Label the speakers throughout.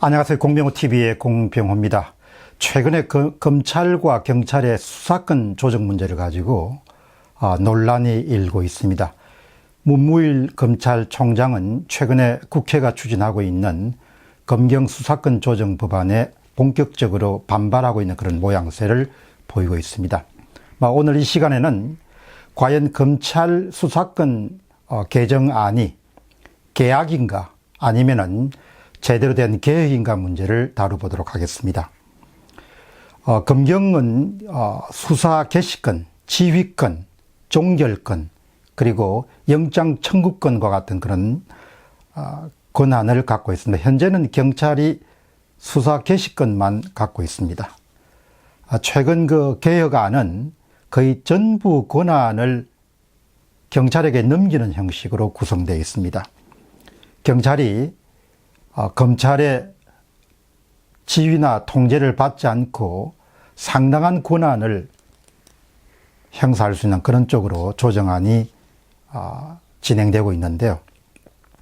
Speaker 1: 안녕하세요. 공병호TV의 공병호입니다. 최근에 검찰과 경찰의 수사권 조정 문제를 가지고 논란이 일고 있습니다. 문무일 검찰총장은 최근에 국회가 추진하고 있는 검경 수사권 조정 법안에 본격적으로 반발하고 있는 그런 모양새를 보이고 있습니다. 오늘 이 시간에는 과연 검찰 수사권 개정안이 계약인가 아니면은 제대로 된 계획인가 문제를 다뤄보도록 하겠습니다. 검경은 수사 개시권, 지휘권, 종결권, 그리고 영장 청구권과 같은 그런 권한을 갖고 있습니다. 현재는 경찰이 수사 개시권만 갖고 있습니다. 최근 그 개혁안은 거의 전부 권한을 경찰에게 넘기는 형식으로 구성되어 있습니다. 경찰이 검찰의 지휘나 통제를 받지 않고 상당한 권한을 행사할 수 있는 그런 쪽으로 조정안이 진행되고 있는데요.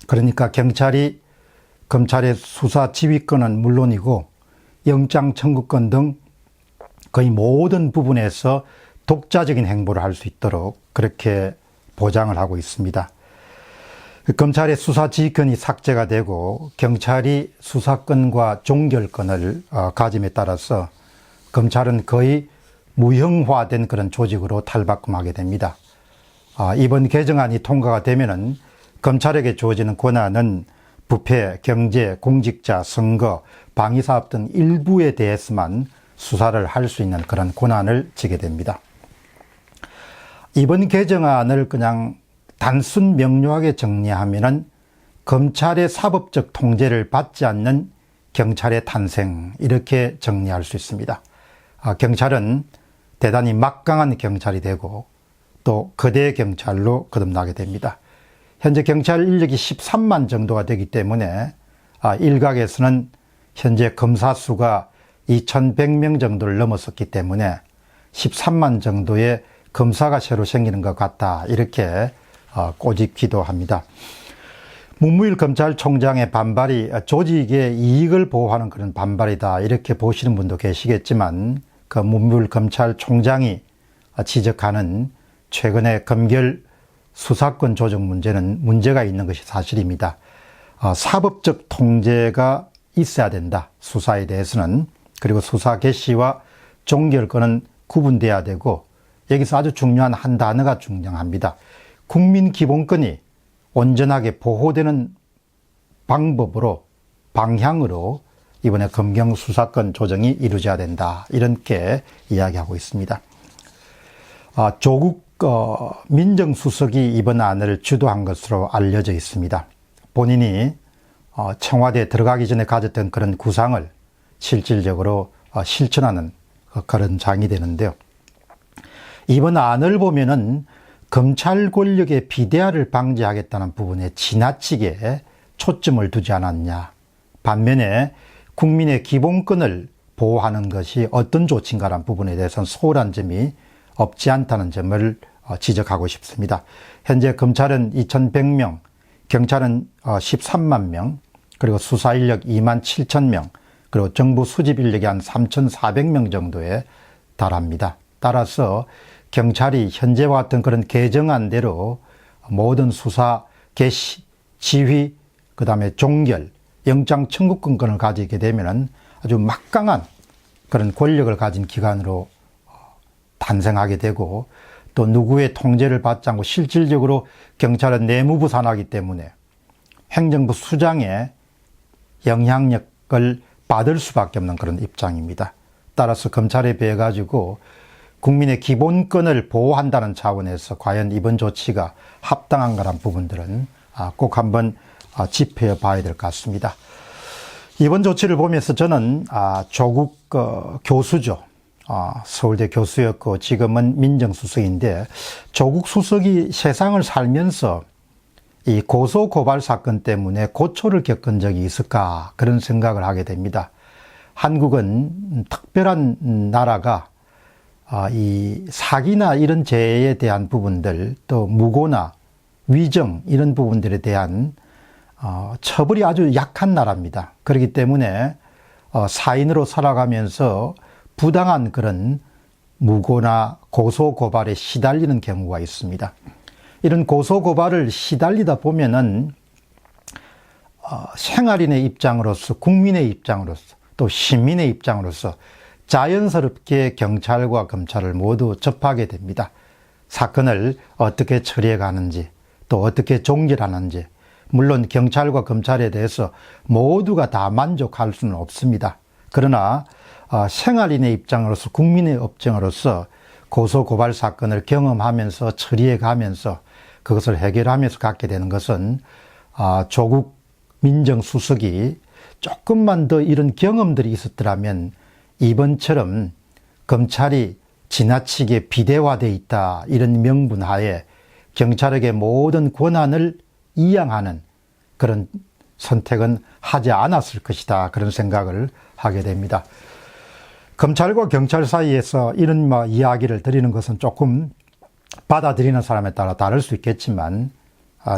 Speaker 1: 그러니까 경찰이 검찰의 수사 지휘권은 물론이고 영장 청구권 등 거의 모든 부분에서 독자적인 행보를 할 수 있도록 그렇게 보장을 하고 있습니다. 검찰의 수사 지휘권이 삭제가 되고 경찰이 수사권과 종결권을 가짐에 따라서 검찰은 거의 무형화된 그런 조직으로 탈바꿈하게 됩니다. 이번 개정안이 통과가 되면은 검찰에게 주어지는 권한은 부패, 경제, 공직자, 선거, 방위사업 등 일부에 대해서만 수사를 할 수 있는 그런 권한을 지게 됩니다. 이번 개정안을 그냥 단순 명료하게 정리하면은 검찰의 사법적 통제를 받지 않는 경찰의 탄생, 이렇게 정리할 수 있습니다. 경찰은 대단히 막강한 경찰이 되고 또 거대 경찰로 거듭나게 됩니다. 현재 경찰 인력이 13만 정도가 되기 때문에 일각에서는 현재 검사 수가 2,100명 정도를 넘었었기 때문에 13만 정도의 검사가 새로 생기는 것 같다, 이렇게 꼬집기도 합니다. 문무일 검찰총장의 반발이 조직의 이익을 보호하는 그런 반발이다, 이렇게 보시는 분도 계시겠지만 그 문무일 검찰총장이 지적하는 최근의 검결 수사권 조정 문제는 문제가 있는 것이 사실입니다. 사법적 통제가 있어야 된다, 수사에 대해서는. 그리고 수사 개시와 종결권은 구분돼야 되고, 여기서 아주 중요한 한 단어가 중요합니다. 국민 기본권이 온전하게 보호되는 방법으로, 방향으로 이번에 검경 수사권 조정이 이루어져야 된다, 이렇게 이야기하고 있습니다. 조국 민정수석이 이번 안을 주도한 것으로 알려져 있습니다. 본인이 청와대에 들어가기 전에 가졌던 그런 구상을 실질적으로 실천하는 그런 장이 되는데요. 이번 안을 보면은 검찰 권력의 비대화를 방지하겠다는 부분에 지나치게 초점을 두지 않았냐. 반면에 국민의 기본권을 보호하는 것이 어떤 조치인가라는 부분에 대해서는 소홀한 점이 없지 않다는 점을 지적하고 싶습니다. 현재 검찰은 2,100명, 경찰은 13만 명, 그리고 수사 인력 2만 7천 명, 그리고 정부 수집 인력이 한 3,400명 정도에 달합니다. 따라서 경찰이 현재와 같은 그런 개정안대로 모든 수사 개시, 지휘, 그 다음에 종결, 영장 청구권을 가지게 되면은 아주 막강한 그런 권력을 가진 기관으로 탄생하게 되고, 또 누구의 통제를 받지 않고 실질적으로 경찰은 내무부 산하이기 때문에 행정부 수장의 영향력을 받을 수밖에 없는 그런 입장입니다. 따라서 검찰에 비해 가지고 국민의 기본권을 보호한다는 차원에서 과연 이번 조치가 합당한가라는 부분들은 꼭 한번 짚어 봐야 될 것 같습니다. 이번 조치를 보면서 저는 조국 교수죠. 서울대 교수였고 지금은 민정수석인데, 조국 수석이 세상을 살면서 이 고소고발 사건 때문에 고초를 겪은 적이 있을까, 그런 생각을 하게 됩니다. 한국은 특별한 나라가 이 사기나 이런 죄에 대한 부분들, 또 무고나 위정 이런 부분들에 대한 처벌이 아주 약한 나라입니다. 그렇기 때문에 사인으로 살아가면서 부당한 그런 무고나 고소고발에 시달리는 경우가 있습니다. 이런 고소고발을 시달리다 보면은 생활인의 입장으로서, 국민의 입장으로서, 또 시민의 입장으로서 자연스럽게 경찰과 검찰을 모두 접하게 됩니다. 사건을 어떻게 처리해 가는지, 또 어떻게 종결하는지, 물론 경찰과 검찰에 대해서 모두가 다 만족할 수는 없습니다. 그러나 생활인의 입장으로서, 국민의 업장으로서 고소고발 사건을 경험하면서 처리해 가면서 그것을 해결하면서 갖게 되는 것은 조국 민정수석이 조금만 더 이런 경험들이 있었더라면 이번처럼 검찰이 지나치게 비대화되어 있다, 이런 명분 하에 경찰에게 모든 권한을 이양하는 그런 선택은 하지 않았을 것이다, 그런 생각을 하게 됩니다. 검찰과 경찰 사이에서 이런 이야기를 드리는 것은 조금 받아들이는 사람에 따라 다를 수 있겠지만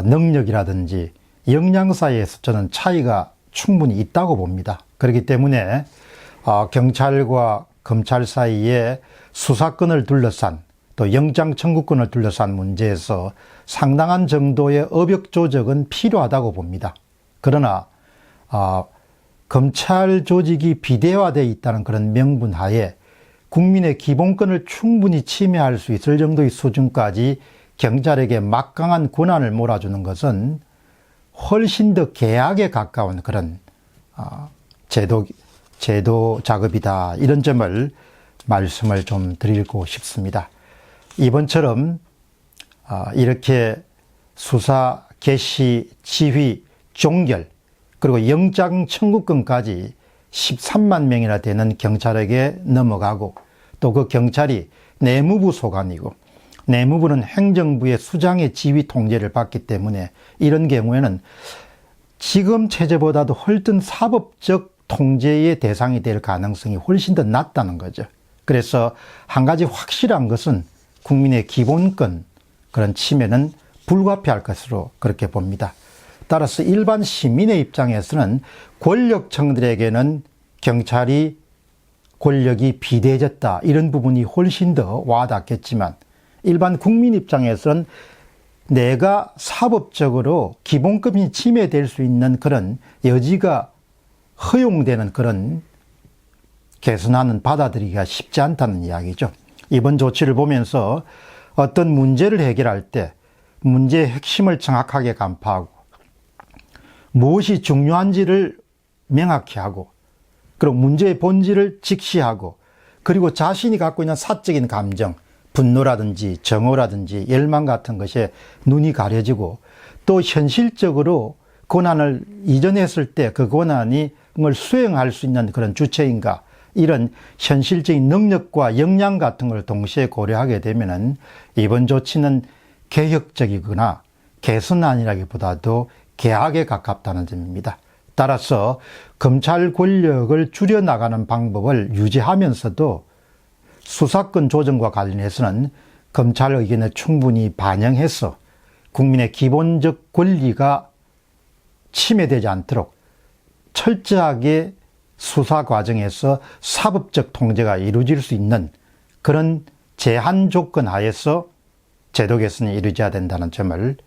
Speaker 1: 능력이라든지 역량 사이에서 저는 차이가 충분히 있다고 봅니다. 그렇기 때문에 경찰과 검찰 사이에 수사권을 둘러싼, 또 영장 청구권을 둘러싼 문제에서 상당한 정도의 업역 조정은 필요하다고 봅니다. 그러나 검찰 조직이 비대화되어 있다는 그런 명분 하에 국민의 기본권을 충분히 침해할 수 있을 정도의 수준까지 경찰에게 막강한 권한을 몰아주는 것은 훨씬 더 개악에 가까운 그런 제도 작업이다, 이런 점을 말씀을 좀 드리고 싶습니다. 이번처럼 이렇게 수사 개시, 지휘, 종결, 그리고 영장 청구권까지 13만 명이나 되는 경찰에게 넘어가고, 또 그 경찰이 내무부 소관이고, 내무부는 행정부의 수장의 지휘 통제를 받기 때문에 이런 경우에는 지금 체제보다도 훨씬 사법적 통제의 대상이 될 가능성이 훨씬 더 낮다는 거죠. 그래서 한 가지 확실한 것은 국민의 기본권, 그런 침해는 불가피할 것으로 그렇게 봅니다. 따라서 일반 시민의 입장에서는 권력층들에게는 경찰이 권력이 비대해졌다, 이런 부분이 훨씬 더 와닿겠지만 일반 국민 입장에서는 내가 사법적으로 기본권이 침해될 수 있는 그런 여지가 허용되는 그런 개선안은 받아들이기가 쉽지 않다는 이야기죠. 이번 조치를 보면서 어떤 문제를 해결할 때 문제의 핵심을 정확하게 간파하고 무엇이 중요한지를 명확히 하고, 그리고 문제의 본질을 직시하고, 그리고 자신이 갖고 있는 사적인 감정, 분노라든지 정오라든지 열망 같은 것에 눈이 가려지고, 또 현실적으로 권한을 이전했을 때 그 권한을 수행할 수 있는 그런 주체인가, 이런 현실적인 능력과 역량 같은 걸 동시에 고려하게 되면은 이번 조치는 개혁적이거나 개선안이라기보다도 개악에 가깝다는 점입니다. 따라서 검찰 권력을 줄여나가는 방법을 유지하면서도 수사권 조정과 관련해서는 검찰 의견을 충분히 반영해서 국민의 기본적 권리가 침해되지 않도록 철저하게 수사 과정에서 사법적 통제가 이루어질 수 있는 그런 제한 조건 하에서 제도 개선이 이루어져야 된다는 점을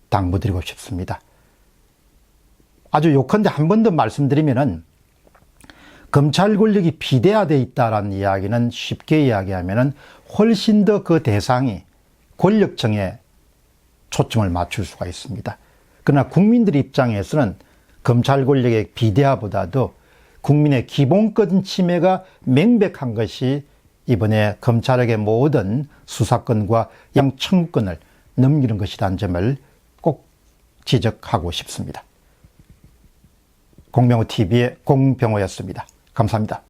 Speaker 1: 당부드리고 싶습니다. 아주 요컨대 한 번 더 말씀드리면은 검찰 권력이 비대화되어 있다라는 이야기는 쉽게 이야기하면은 훨씬 더 그 대상이 권력층에 초점을 맞출 수가 있습니다. 그러나 국민들 입장에서는 검찰 권력의 비대화보다도 국민의 기본권 침해가 명백한 것이 이번에 검찰에게 모든 수사권과 영청구권을 넘기는 것이라는 점을 꼭 지적하고 싶습니다. 공병호TV의 공병호였습니다. 감사합니다.